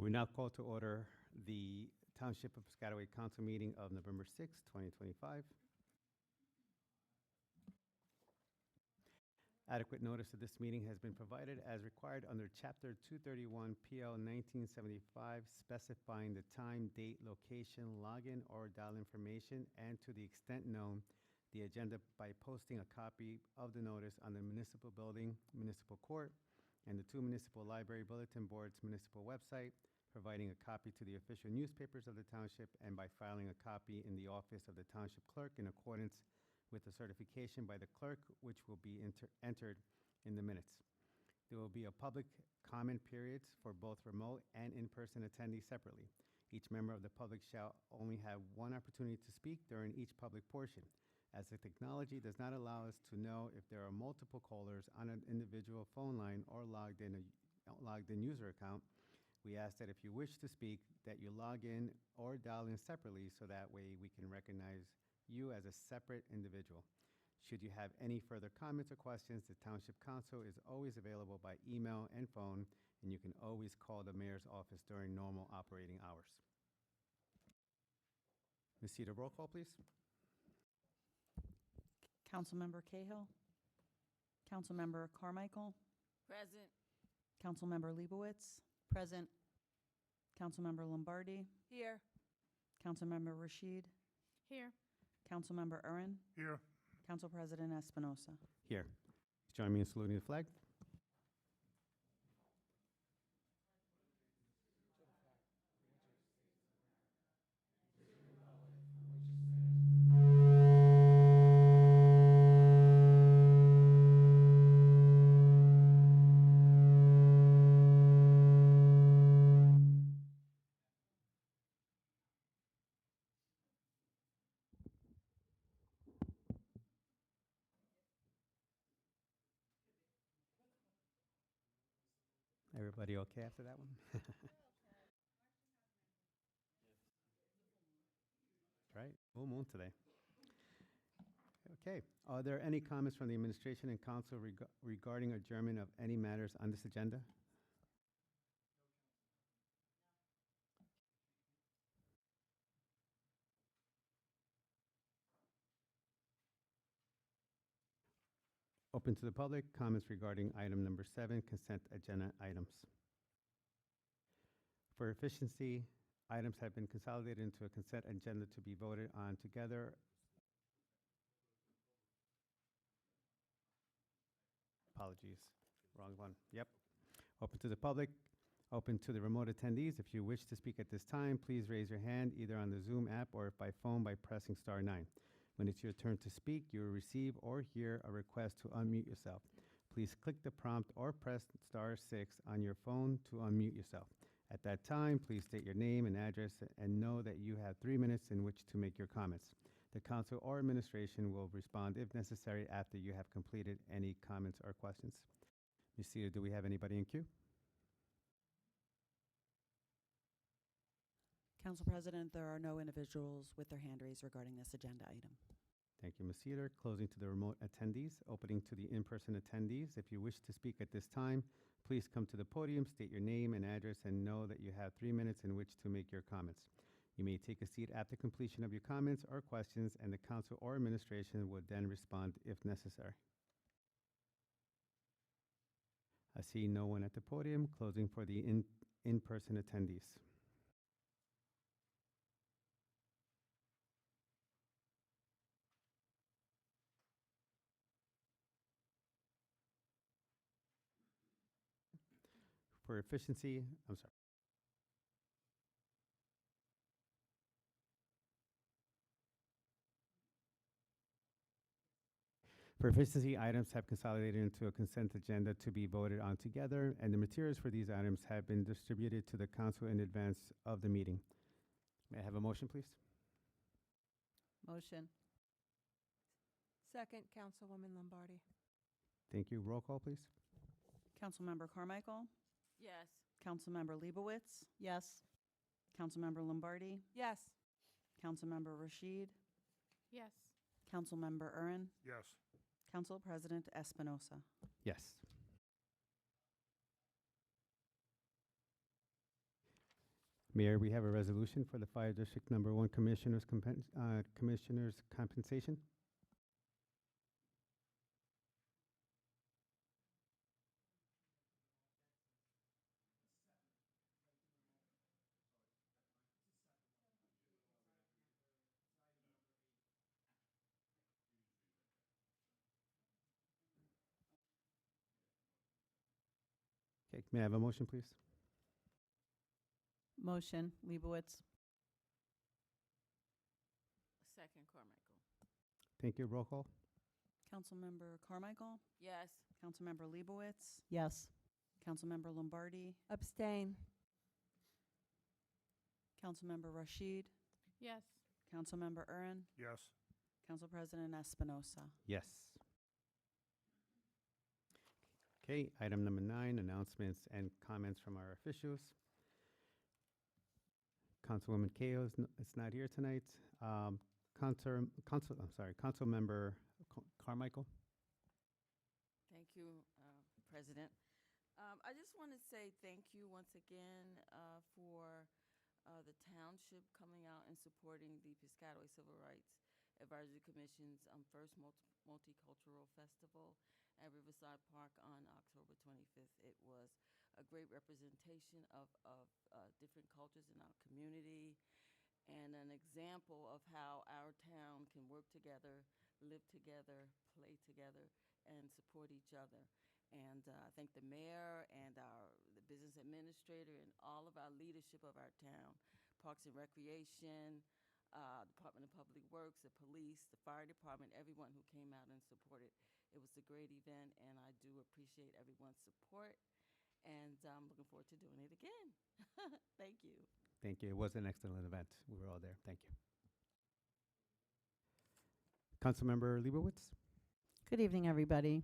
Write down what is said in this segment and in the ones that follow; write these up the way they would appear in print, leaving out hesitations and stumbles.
We now call to order the Township of Piscataway Council meeting of November 6, 2025. Adequate notice of this meeting has been provided as required under Chapter 231 PL 1975, specifying the time, date, location, login, or dial information, and to the extent known, the agenda by posting a copy of the notice on the municipal building, municipal court, and the two municipal library bulletin boards municipal website, providing a copy to the official newspapers of the township, and by filing a copy in the office of the township clerk in accordance with the certification by the clerk, which will be entered in the minutes. There will be a public comment periods for both remote and in-person attendees separately. Each member of the public shall only have one opportunity to speak during each public portion. As the technology does not allow us to know if there are multiple callers on an individual phone line or logged in user account, we ask that if you wish to speak, that you log in or dial in separately so that way we can recognize you as a separate individual. Should you have any further comments or questions, the Township Council is always available by email and phone, and you can always call the Mayor's office during normal operating hours. Ms. Cedar, roll call, please. Councilmember Cahill. Councilmember Carmichael. Present. Councilmember Leibowitz. Present. Councilmember Lombardi. Here. Councilmember Rashid. Here. Councilmember Urin. Here. Council President Espinosa. Here. Join me in saluting the flag. Everybody okay after that one? That's right, full moon today. Okay, are there any comments from the administration and council regarding adjournment of any matters on this agenda? Open to the public, comments regarding item number 7, consent agenda items. For efficiency, items have been consolidated into a consent agenda to be voted on together. Apologies, wrong one. Yep. Open to the public, open to the remote attendees. If you wish to speak at this time, please raise your hand either on the Zoom app or by phone by pressing *9. When it's your turn to speak, you will receive or hear a request to unmute yourself. Please click the prompt or press *6 on your phone to unmute yourself. At that time, please state your name and address and know that you have 3 minutes in which to make your comments. The council or administration will respond if necessary after you have completed any comments or questions. Ms. Cedar, do we have anybody in queue? Council President, there are no individuals with their hand raised regarding this agenda item. Thank you, Ms. Cedar. Closing to the remote attendees, opening to the in-person attendees. If you wish to speak at this time, please come to the podium, state your name and address, and know that you have 3 minutes in which to make your comments. You may take a seat after completion of your comments or questions, and the council or administration will then respond if necessary. I see no one at the podium. Closing for the in-person attendees. For efficiency, I'm sorry. For efficiency, items have consolidated into a consent agenda to be voted on together, and the materials for these items have been distributed to the council in advance of the meeting. May I have a motion, please? Motion. Second, Councilwoman Lombardi. Thank you. Roll call, please. Councilmember Carmichael. Yes. Councilmember Leibowitz. Yes. Councilmember Lombardi. Yes. Councilmember Rashid. Yes. Councilmember Urin. Yes. Council President Espinosa. Yes. Mayor, we have a resolution for the Fire District Number 1 Commissioners compensation. Okay, may I have a motion, please? Motion, Leibowitz. Second, Carmichael. Thank you. Roll call. Councilmember Carmichael, Yes. Councilmember Leibowitz, Yes. Councilmember Lombardi, Abstain. Councilmember Rashid, Yes. Councilmember Urin, Yes. Council President Espinosa. Yes. Okay, item number 9, announcements and comments from our officials. Councilwoman Cahill is not here tonight. Councilmember Carmichael. Thank you, President. I just want to say thank you once again for the Township coming out and supporting the Piscataway Civil Rights Advisory Commission's first multicultural festival at Riverside Park on October 25th. It was a great representation of different cultures in our community and an example of how our town can work together, live together, play together, and support each other. And I thank the mayor and the business administrator and all of our leadership of our town, Parks and Recreation, Department of Public Works, the police, the fire department, everyone who came out and supported. It was a great event, and I do appreciate everyone's support, and I'm looking forward to doing it again. Thank you. Thank you. It was an excellent event. We were all there. Thank you. Councilmember Leibowitz. Good evening, everybody.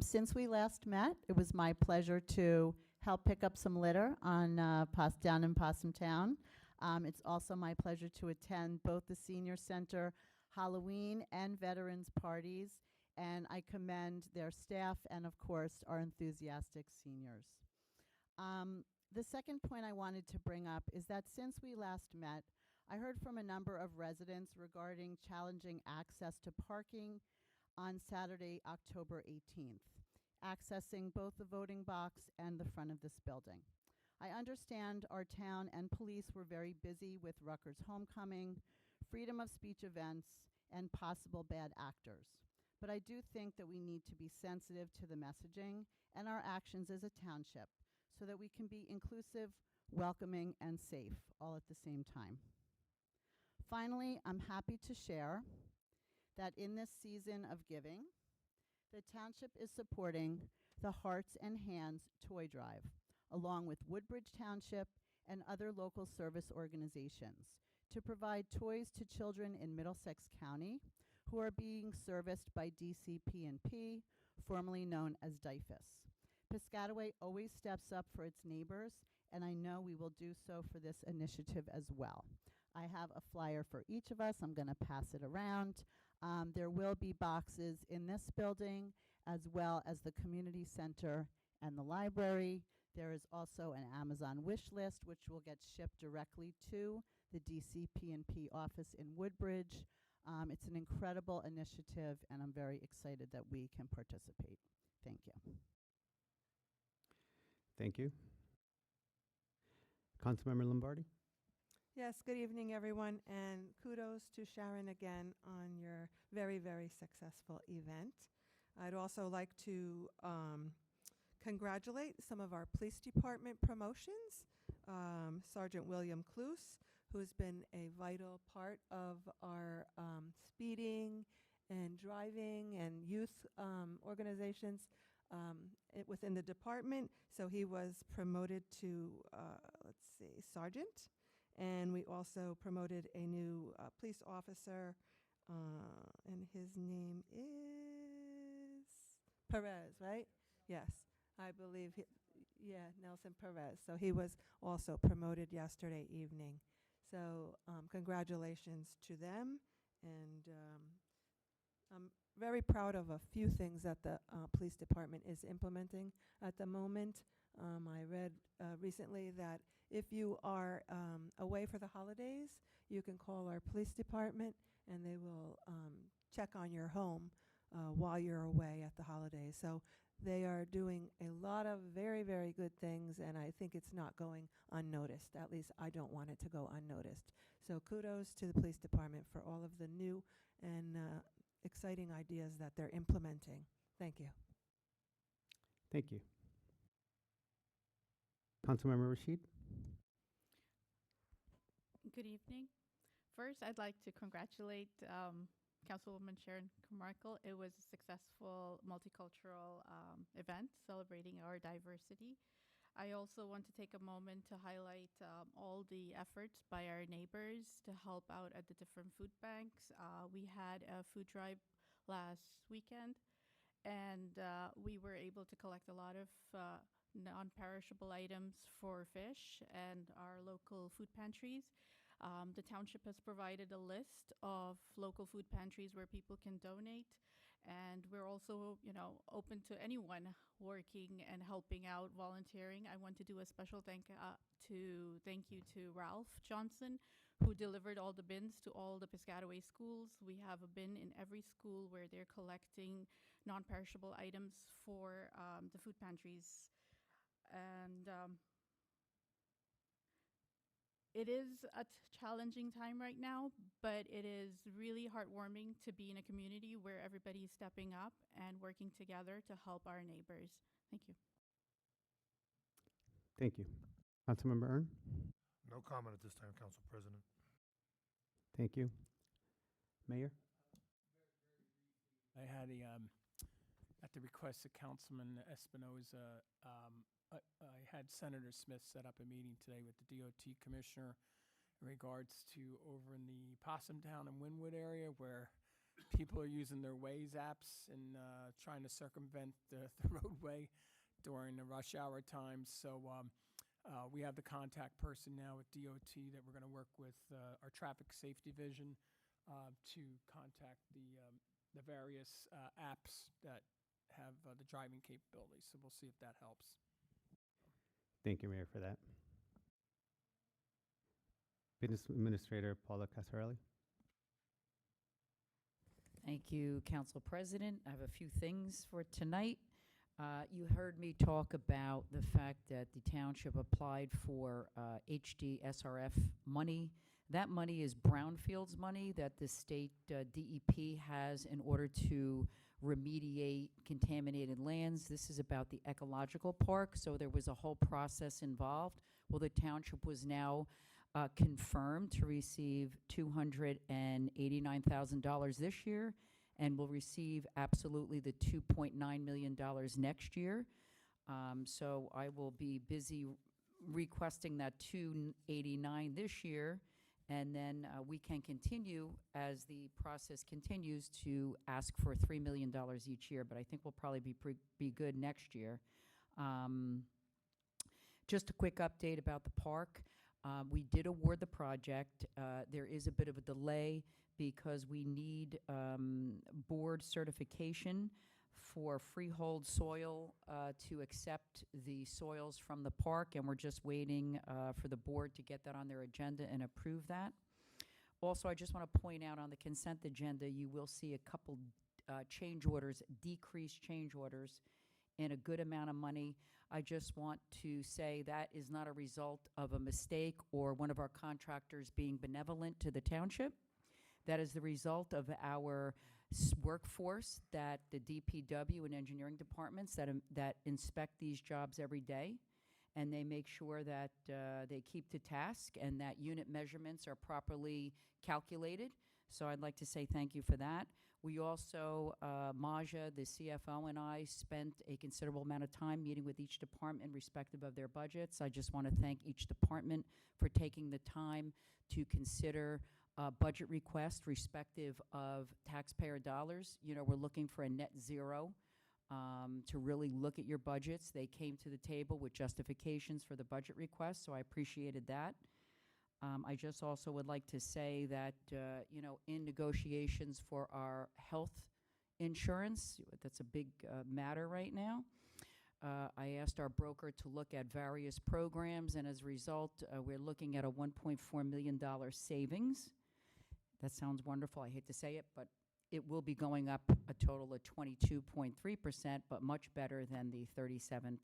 Since we last met, it was my pleasure to help pick up some litter on down in Possum Town. It's also my pleasure to attend both the Senior Center Halloween and Veterans parties, and I commend their staff and, of course, our enthusiastic seniors. The second point I wanted to bring up is that since we last met, I heard from a number of residents regarding challenging access to parking on Saturday, October 18th, accessing both the voting box and the front of this building. I understand our town and police were very busy with Rutgers Homecoming, freedom of speech events, and possible bad actors. But I do think that we need to be sensitive to the messaging and our actions as a township so that we can be inclusive, welcoming, and safe all at the same time. Finally, I'm happy to share that in this season of giving, the township is supporting the Hearts and Hands Toy Drive, along with Woodbridge Township and other local service organizations, to provide toys to children in Middlesex County who are being serviced by DCP&P, formerly known as DIFUS. Piscataway always steps up for its neighbors, and I know we will do so for this initiative as well. I have a flyer for each of us. I'm going to pass it around. There will be boxes in this building, as well as the community center and the library. There is also an Amazon wish list, which will get shipped directly to the DCP&P office in Woodbridge. It's an incredible initiative, and I'm very excited that we can participate. Thank you. Thank you. Councilmember Lombardi. Yes, good evening, everyone, and kudos to Sharon again on your very, very successful event. I'd also like to congratulate some of our police department promotions. Sergeant William Kloos, who's been a vital part of our speeding and driving and youth organizations within the department. So he was promoted to, sergeant. And we also promoted a new police officer, and his name is Perez, right? Yes, I believe, Nelson Perez. So he was also promoted yesterday evening. So congratulations to them, and I'm very proud of a few things that the police department is implementing at the moment. I read recently that if you are away for the holidays, you can call our police department and they will check on your home while you're away at the holidays. So they are doing a lot of very, very good things, and I think it's not going unnoticed. At least I don't want it to go unnoticed. So kudos to the police department for all of the new and exciting ideas that they're implementing. Thank you. Thank you. Councilmember Rashid? Good evening. First, I'd like to congratulate Councilwoman Sharon Carmichael. It was a successful multicultural event celebrating our diversity. I also want to take a moment to highlight all the efforts by our neighbors to help out at the different food banks. We had a food drive last weekend, and we were able to collect a lot of non-perishable items for fish and our local food pantries. The township has provided a list of local food pantries where people can donate, and we're also, open to anyone working and helping out, volunteering. I want to do a special thank you to Ralph Johnson, who delivered all the bins to all the Piscataway schools. We have a bin in every school where they're collecting non-perishable items for the food pantries. And it is a challenging time right now, but it is really heartwarming to be in a community where everybody is stepping up and working together to help our neighbors. Thank you. Thank you. Councilmember Ern? No comment at this time, Council President. Thank you. Mayor? I had at the request of Councilman Espinoza, I had Senator Smith set up a meeting today with the DOT Commissioner in regards to over in the Possumtown and Wynwood area where people are using their Waze apps and trying to circumvent the roadway during the rush hour times. So we have the contact person now with DOT that we're going to work with our traffic safety division to contact the various apps that have the driving capabilities. So we'll see if that helps. Thank you, Mayor, for that. Business Administrator Paula Casarelli. Thank you, Council President. I have a few things for tonight. You heard me talk about the fact that the township applied for HD SRF money. That money is brownfields money that the state DEP has in order to remediate contaminated lands. This is about the ecological park, so there was a whole process involved. Well, the township was now confirmed to receive $289,000 this year, and will receive absolutely the $2.9 million next year. So I will be busy requesting that $289 this year, and then we can continue as the process continues to ask for $3 million each year, but I think we'll probably be good next year. Just a quick update about the park. We did award the project. There is a bit of a delay because we need board certification for freehold soil to accept the soils from the park, and we're just waiting for the board to get that on their agenda and approve that. Also, I just want to point out on the consent agenda, you will see a couple change orders, decreased change orders in a good amount of money. I just want to say that is not a result of a mistake or one of our contractors being benevolent to the township. That is the result of our workforce, that the DPW and engineering departments that inspect these jobs every day, and they make sure that they keep to task and that unit measurements are properly calculated. So I'd like to say thank you for that. We also, Maja, the CFO, and I spent a considerable amount of time meeting with each department respective of their budgets. I just want to thank each department for taking the time to consider budget request respective of taxpayer dollars. You know, we're looking for a net zero to really look at your budgets. They came to the table with justifications for the budget request, so I appreciated that. I just also would like to say that, you know, in negotiations for our health insurance, that's a big matter right now. I asked our broker to look at various programs, and as a result, we're looking at a $1.4 million savings. That sounds wonderful. I hate to say it, but it will be going up a total of 22.3%, but much better than the 37%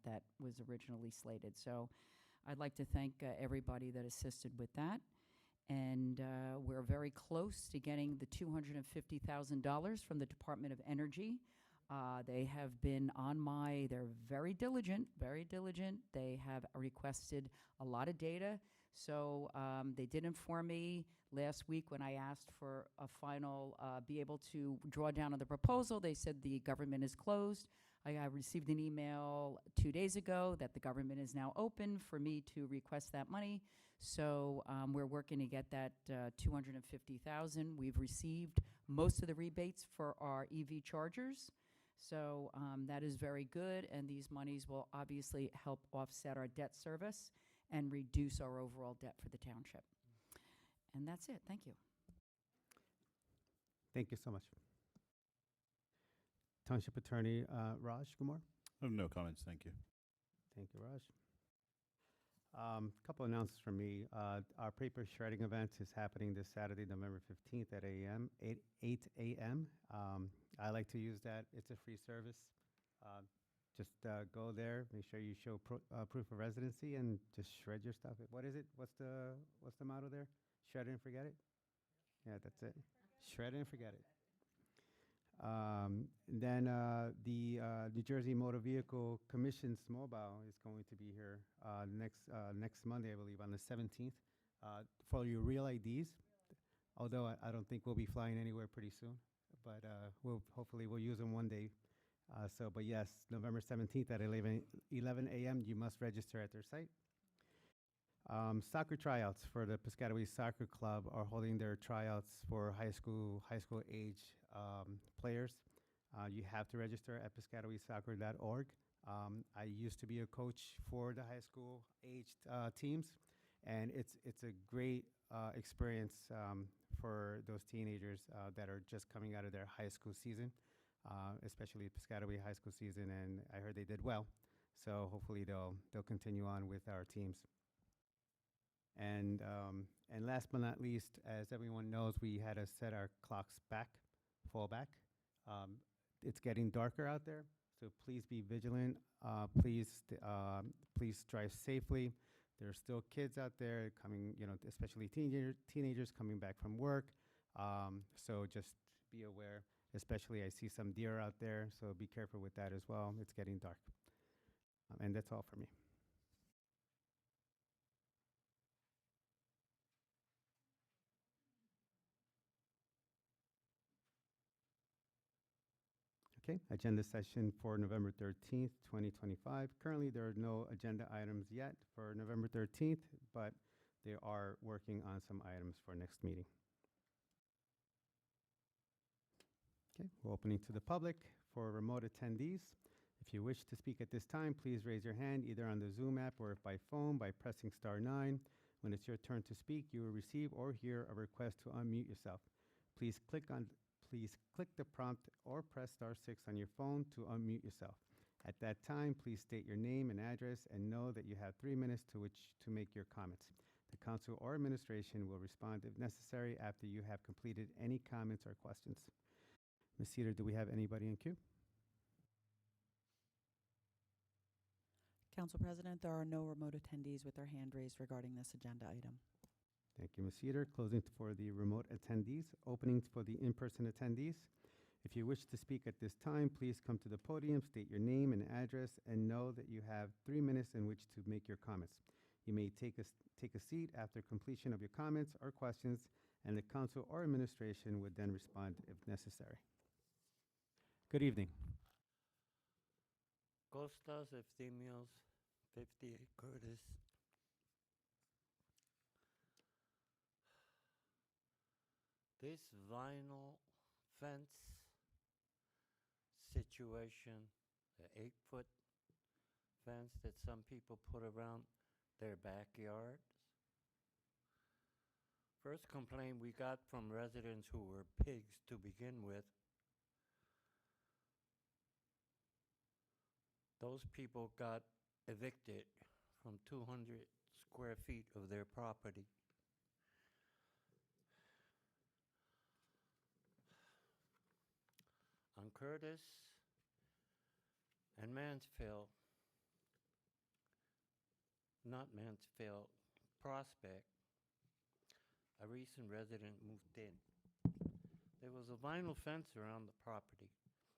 that was originally slated. So I'd like to thank everybody that assisted with that. And we're very close to getting the $250,000 from the Department of Energy. They have been they're very diligent, very diligent. They have requested a lot of data. So they did inform me last week when I asked for a final, be able to draw down on the proposal. They said the government is closed. I received an email 2 days ago that the government is now open for me to request that money. So we're working to get that $250,000. We've received most of the rebates for our EV chargers. So that is very good, and these monies will obviously help offset our debt service and reduce our overall debt for the township. And that's it. Thank you. Thank you so much. Township Attorney Raj Kumar. I have no comments, thank you. Thank you, Raj. Couple announcements from me. Our paper shredding event is happening this Saturday, November 15th at 8 a.m. I like to use that. It's a free service. Just go there, make sure you show proof of residency, and just shred your stuff. What is it? What's the motto there? Shred it and forget it? Yeah, that's it. Shred it and forget it. Then the New Jersey Motor Vehicle Commission's mobile is going to be here next Monday, I believe, on the 17th, for your real IDs. Although I don't think we'll be flying anywhere pretty soon, but hopefully we'll use them one day. But yes, November 17th at 11 a.m. You must register at their site. Soccer tryouts for the Piscataway Soccer Club are holding their tryouts for high school age players. You have to register at piscatawaysoccer.org. I used to be a coach for the high school aged teams, and it's a great experience for those teenagers that are just coming out of their high school season, especially Piscataway high school season, and I heard they did well. So hopefully they'll continue on with our teams. And last but not least, as everyone knows, we had to set our clocks fall back. It's getting darker out there, so please be vigilant. Please drive safely. There are still kids out there coming, especially teenagers coming back from work. So just be aware. Especially, I see some deer out there, so be careful with that as well. It's getting dark. And that's all for me. Okay, agenda session for November 13th, 2025. Currently, there are no agenda items yet for November 13th, but they are working on some items for next meeting. Okay, we're opening to the public for remote attendees. If you wish to speak at this time, please raise your hand either on the Zoom app or by phone by pressing *9. When it's your turn to speak, you will receive or hear a request to unmute yourself. Please click the prompt or press *6 on your phone to unmute yourself. At that time, please state your name and address and know that you have 3 minutes to make your comments. The council or administration will respond if necessary after you have completed any comments or questions. Ms. Cedar, do we have anybody in queue? Council President, there are no remote attendees with their hand raised regarding this agenda item. Thank you, Ms. Cedar. Closing for the remote attendees. Opening for the in-person attendees. If you wish to speak at this time, please come to the podium, state your name and address, and know that you have 3 minutes in which to make your comments. You may take a seat after completion of your comments or questions, and the council or administration would then respond if necessary. Good evening. Costas Eftimios, 58 Curtis. This vinyl fence situation, the 8-foot fence that some people put around their backyards. First complaint we got from residents who were pigs to begin with Those people got evicted from 200 square feet of their property. On Curtis and Mansfield, not Mansfield, Prospect, a recent resident moved in. There was a vinyl fence around the property.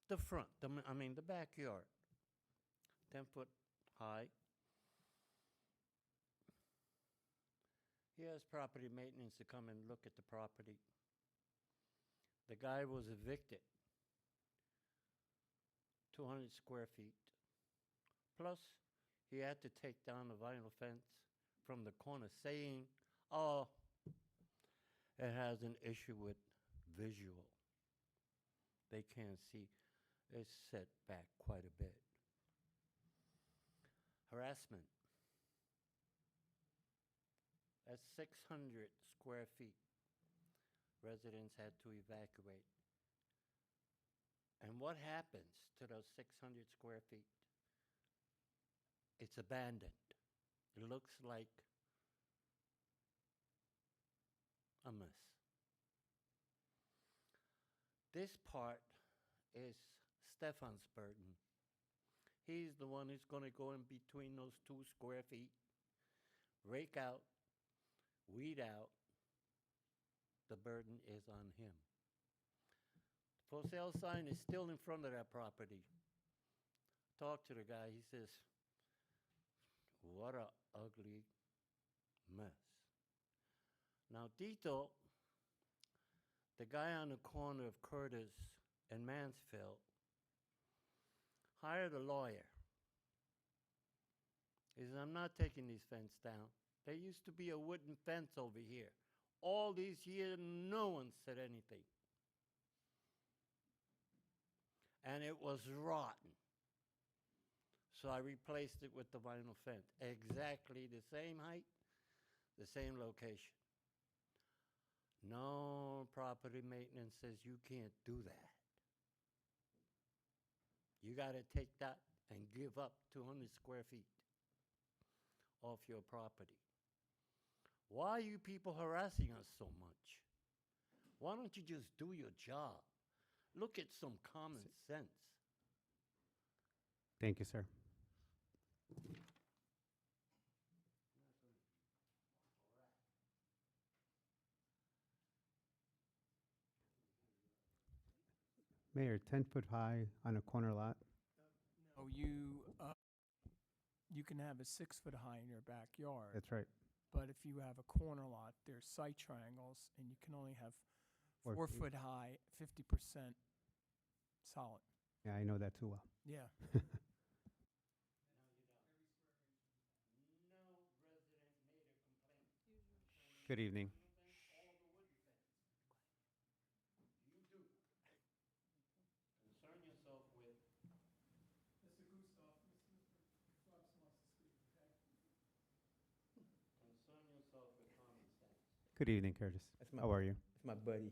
The front, the backyard, 10 foot high. He has property maintenance to come and look at the property. The guy was evicted, 200 square feet. Plus, he had to take down the vinyl fence from the corner saying, oh, it has an issue with visual. They can't see. It's set back quite a bit. Harassment. At 600 square feet, residents had to evacuate. And what happens to those 600 square feet? It's abandoned. It looks like a mess. This part is Stefan's burden. He's the one who's going to go in between those 2 square feet, rake out, weed out. The burden is on him. The for sale sign is still in front of that property. Talk to the guy. He says, what a ugly mess. Now, Tito, the guy on the corner of Curtis and Mansfield, hired a lawyer. He said, I'm not taking these fences down. There used to be a wooden fence over here. All these years, no one said anything. And it was rotten. So I replaced it with the vinyl fence. Exactly the same height, the same location. No, property maintenance says you can't do that. You got to take that and give up 200 square feet off your property. Why are you people harassing us so much? Why don't you just do your job? Look at some common sense. Thank you, sir. Mayor, 10 foot high on a corner lot. Oh, you can have a 6 foot high in your backyard. That's right. But if you have a corner lot, there's site triangles, and you can only have 4 4 feet. foot high, 50% solid. Yeah, I know that too well. Yeah. Good evening. Concern yourself with Mr. Gustav, Mr. Fox wants to speak, okay? concern yourself with common sense. Good evening, Curtis. How are you? That's my buddy.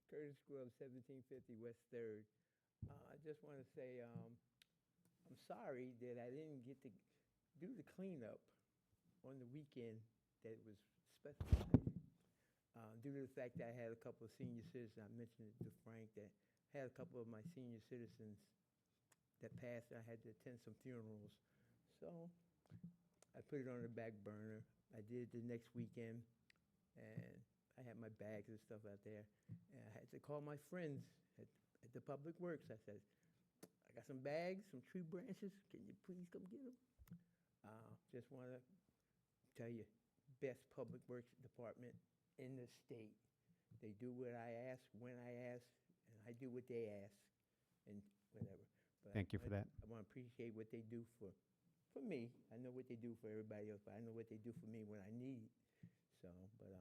Curtis Grove, 1750 West 3rd. I just want to say I'm sorry that I didn't get to do the cleanup on the weekend that was specified. Due to the fact that I had a couple of senior citizens, I mentioned it to Frank, that I had a couple of my senior citizens that passed. I had to attend some funerals. So I put it on the back burner. I did it the next weekend, and I had my bags and stuff out there. And I had to call my friends at the Public Works. I said, I got some bags, some tree branches. Can you please come get them? Just want to tell you, best Public Works department in the state. They do what I ask, when I ask, and I do what they ask, and whatever. But Thank you for that. I want to appreciate what they do for me. I know what they do for everybody else, but I know what they do for me when I need. So, but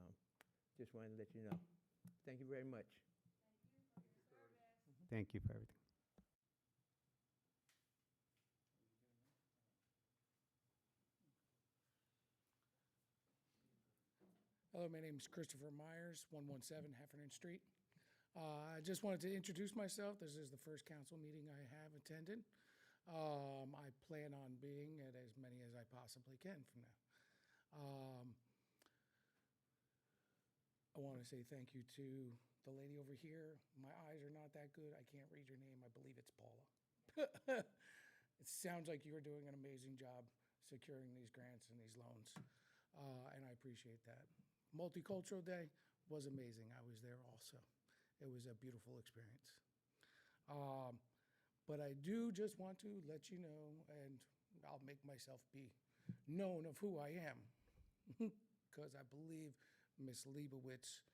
just wanted to let you know. Thank you very much. Thank you for everything. Hello, my name is Christopher Myers, 117 Heffernan Street. I just wanted to introduce myself. This is the first council meeting I have attended. I plan on being at as many as I possibly can from now. I want to say thank you to the lady over here. My eyes are not that good. I can't read your name. I believe it's Paula. It sounds like you are doing an amazing job securing these grants and these loans, and I appreciate that. Multicultural Day was amazing. I was there also. It was a beautiful experience. But I do just want to let you know, and I'll make myself be known of who I am, because I believe Ms. Leibowitz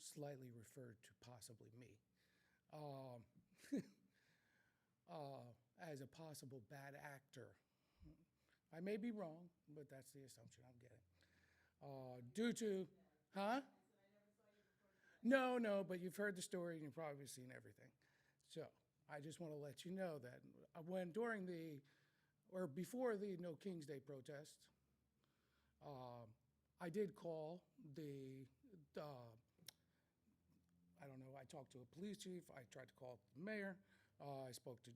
slightly referred to possibly me as a possible bad actor. I may be wrong, but that's the assumption I'm getting. Due to, huh? No, but you've heard the story and you've probably seen everything. So I just want to let you know that before the No King's Day protest, I did call I don't know, I talked to a police chief, I tried to call the mayor, I spoke to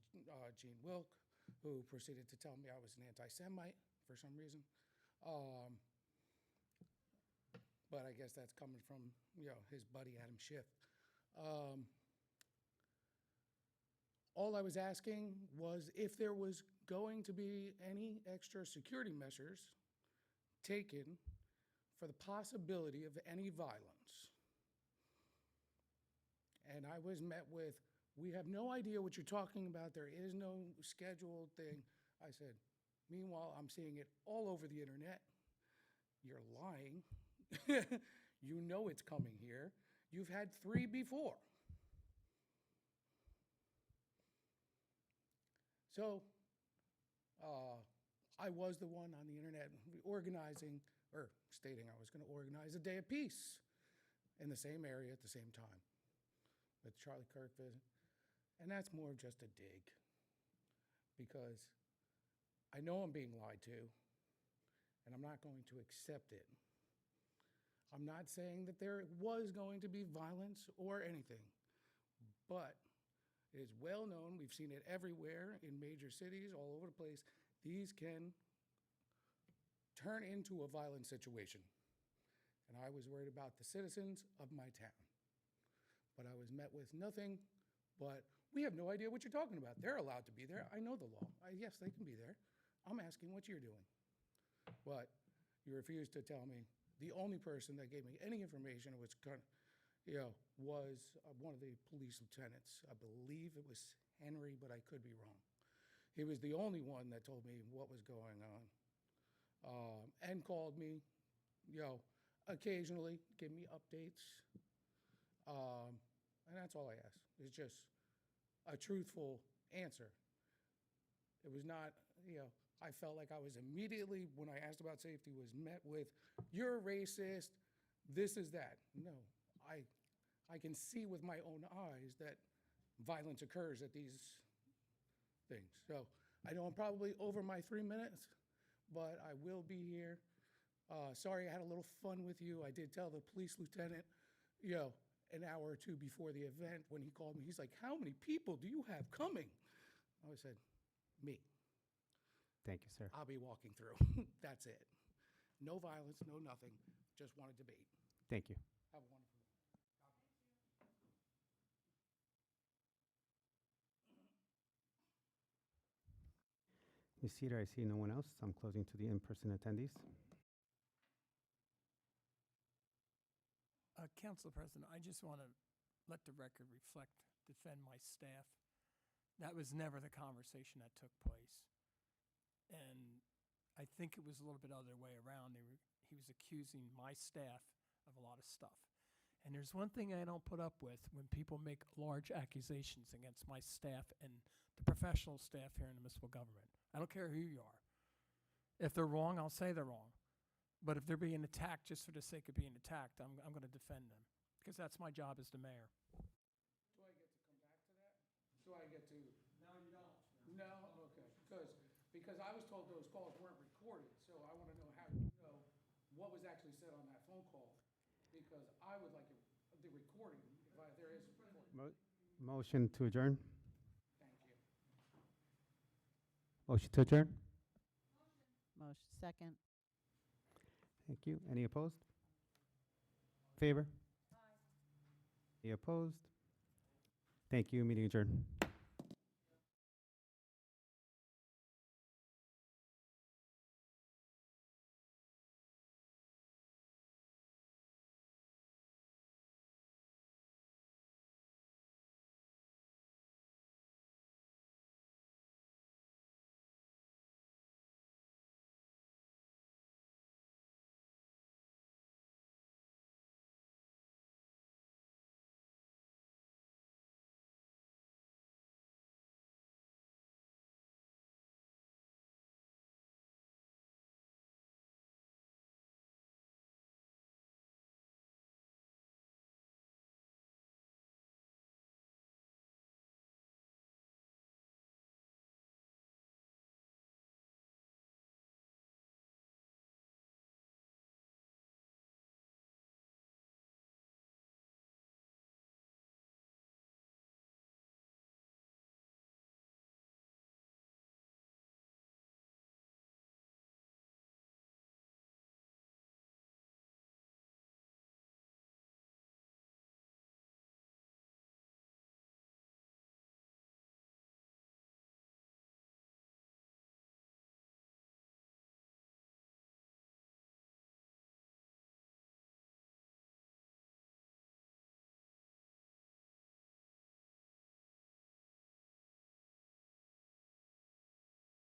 Gene Wilk, who proceeded to tell me I was an anti-Semite for some reason. But I guess that's coming from, his buddy Adam Schiff. All I was asking was if there was going to be any extra security measures taken for the possibility of any violence. And I was met with, we have no idea what you're talking about. There is no scheduled thing. I said, meanwhile, I'm seeing it all over the internet. You're lying. You know it's coming here. You've had 3 before. So I was the one on the internet organizing, or stating I was going to organize a day of peace in the same area at the same time with Charlie Kirk visit. And that's more of just a dig, because I know I'm being lied to, and I'm not going to accept it. I'm not saying that there was going to be violence or anything, but it is well known, we've seen it everywhere in major cities, all over the place, these can turn into a violent situation. And I was worried about the citizens of my town. But I was met with nothing but, we have no idea what you're talking about. They're allowed to be there. I know the law. Yes, they can be there. I'm asking what you're doing. But you refused to tell me. The only person that gave me any information was one of the police lieutenants. I believe it was Henry, but I could be wrong. He was the only one that told me what was going on, and called me, occasionally, give me updates. And that's all I ask. It's just a truthful answer. It was not, I felt like I was immediately, when I asked about safety, was met with, you're racist, this is that. No, I can see with my own eyes that violence occurs at these things. So I know I'm probably over my 3 minutes, but I will be here. Sorry I had a little fun with you. I did tell the police lieutenant, an hour or two before the event when he called me, he's like, how many people do you have coming? I said, me. Thank you, sir. I'll be walking through. That's it. No violence, no nothing. Just want to debate. Thank you. Have a wonderful day. Ms. Cedar, I see no one else. I'm closing to the in-person attendees. Council President, I just want to let the record reflect, defend my staff. That was never the conversation that took place. And I think it was a little bit other way around. He was accusing my staff of a lot of stuff. And there's one thing I don't put up with when people make large accusations against my staff and the professional staff here in the municipal government. I don't care who you are. If they're wrong, I'll say they're wrong. But if they're being attacked just for the sake of being attacked, I'm going to defend them, because that's my job as the mayor. Do I get to come back to that? Do I get to? No, you don't. No? Okay. Because I was told those calls weren't recorded, so I want to know how you know what was actually said on that phone call, because I would like the recording. If Motion to adjourn? Motion to adjourn? Motion, second. Thank you. Any opposed? Favor? Any opposed? Thank you. Meeting adjourned.